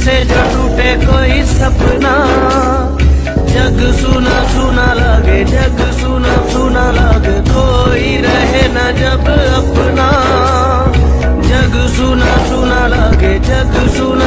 से जो टूटे कोई सपना, जग सुना सुना लगे, जग सुना सुना लगे, कोई रहे न जब अपना। जग सुना सुना लगे, जग सुना